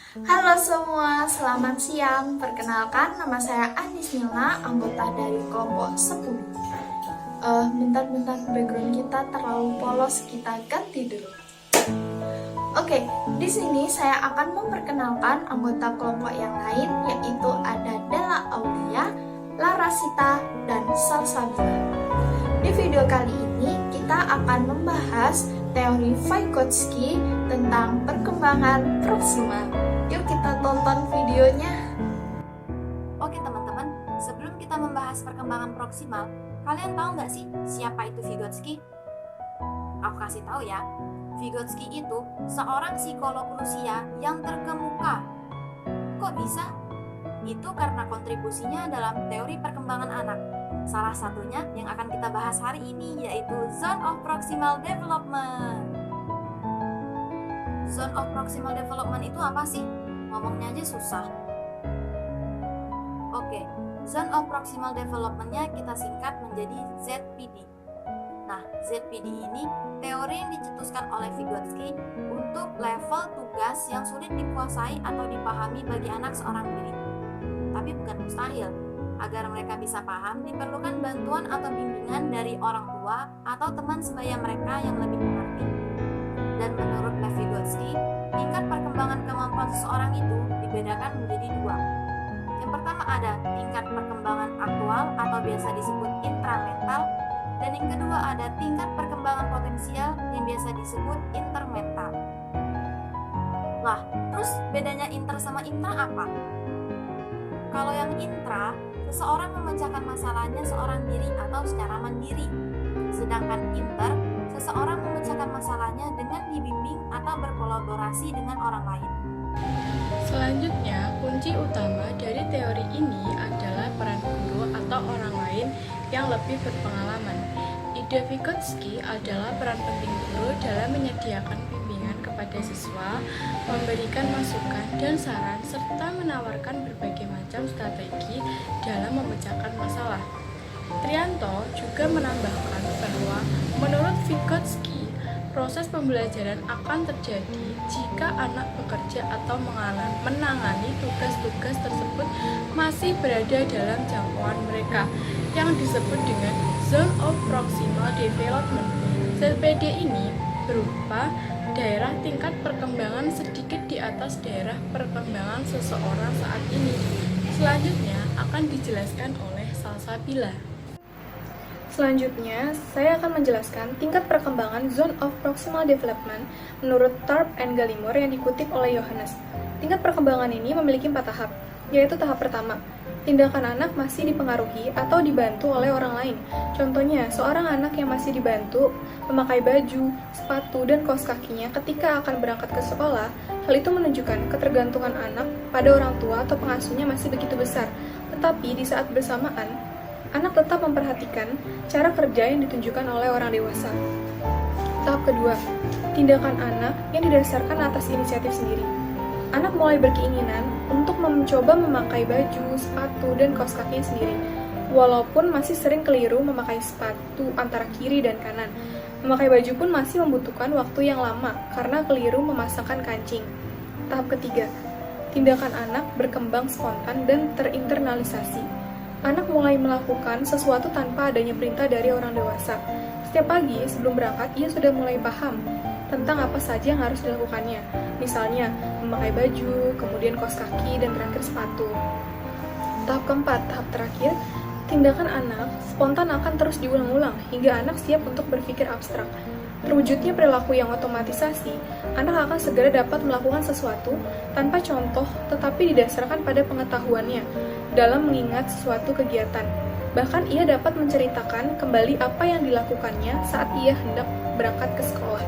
Halo semua, selamat siang. Perkenalkan, nama saya Anis Milna, anggota dari kelompok 10. Bentar-bentar background kita terlalu polos, kita ganti dulu. Oke, di sini saya akan memperkenalkan anggota kelompok yang lain, yaitu ada Della Aulia, Larasita, dan Salsabila. Di video kali ini kita akan membahas teori Vygotsky tentang perkembangan proksimal. Yuk kita tonton videonya. Oke teman-teman, sebelum kita membahas perkembangan proksimal, kalian tahu nggak sih siapa itu Vygotsky? Aku kasih tahu ya, Vygotsky itu seorang psikolog Rusia yang terkemuka. Kok bisa? Itu karena kontribusinya dalam teori perkembangan anak. Salah satunya yang akan kita bahas hari ini yaitu Zone of Proximal Development. Zone of Proximal Development itu apa sih? Ngomongnya aja susah. Oke, Zone of Proximal Development-nya kita singkat menjadi ZPD. Nah, ZPD ini teori yang dicetuskan oleh Vygotsky untuk level tugas yang sulit dikuasai atau dipahami bagi anak seorang diri. Tapi bukan mustahil. Agar mereka bisa paham, diperlukan bantuan atau bimbingan dari orang tua atau teman sebaya mereka yang lebih mengerti. Dan menurut Lev Vygotsky, tingkat perkembangan kemampuan seseorang itu dibedakan menjadi dua. Yang pertama ada tingkat perkembangan aktual atau biasa disebut intramental, dan yang kedua ada tingkat perkembangan potensial yang biasa disebut intermental. Lah, terus bedanya inter sama intra apa? Kalau yang intra, seseorang memecahkan masalahnya seorang diri atau secara mandiri. Sedangkan inter, seseorang memecahkan masalahnya dengan dibimbing atau berkolaborasi dengan orang lain. Selanjutnya, kunci utama dari teori ini adalah peran guru atau orang lain yang lebih berpengalaman. Ide Vygotsky adalah peran penting guru dalam menyediakan bimbingan kepada siswa, memberikan masukan dan saran, serta menawarkan berbagai macam strategi dalam memecahkan masalah. Trianto juga menambahkan bahwa menurut Vygotsky, proses pembelajaran akan terjadi jika anak bekerja atau menangani tugas-tugas tersebut masih berada dalam jangkauan mereka, yang disebut dengan Zone of Proximal Development. ZPD ini berupa daerah tingkat perkembangan sedikit di atas daerah perkembangan seseorang saat ini. Selanjutnya akan dijelaskan oleh Salsabila. Selanjutnya, saya akan menjelaskan tingkat perkembangan Zone of Proximal Development menurut Tarp and Gallimore yang dikutip oleh Johannes. Tingkat perkembangan ini memiliki 4 tahap, yaitu tahap pertama, tindakan anak masih dipengaruhi atau dibantu oleh orang lain. Contohnya, seorang anak yang masih dibantu memakai baju, sepatu, dan kaos kakinya ketika akan berangkat ke sekolah, hal itu menunjukkan ketergantungan anak pada orang tua atau pengasuhnya masih begitu besar. Tetapi di saat bersamaan, anak tetap memperhatikan cara kerja yang ditunjukkan oleh orang dewasa. Tahap kedua, tindakan anak yang didasarkan atas inisiatif sendiri. Anak mulai berkeinginan untuk mencoba memakai baju, sepatu, dan kaos kakinya sendiri. Walaupun masih sering keliru memakai sepatu antara kiri dan kanan. Memakai baju pun masih membutuhkan waktu yang lama karena keliru memasangkan kancing. Tahap ketiga, tindakan anak berkembang spontan dan terinternalisasi. Anak mulai melakukan sesuatu tanpa adanya perintah dari orang dewasa. Setiap pagi sebelum berangkat, ia sudah mulai paham tentang apa saja yang harus dilakukannya. Misalnya, memakai baju, kemudian kaos kaki, dan terakhir sepatu. Tahap keempat, tahap terakhir, tindakan anak spontan akan terus diulang-ulang hingga anak siap untuk berpikir abstrak. Terwujudnya perilaku yang otomatisasi, anak akan segera dapat melakukan sesuatu tanpa contoh tetapi didasarkan pada pengetahuannya dalam mengingat sesuatu kegiatan. Bahkan ia dapat menceritakan kembali apa yang dilakukannya saat ia hendak berangkat ke sekolah.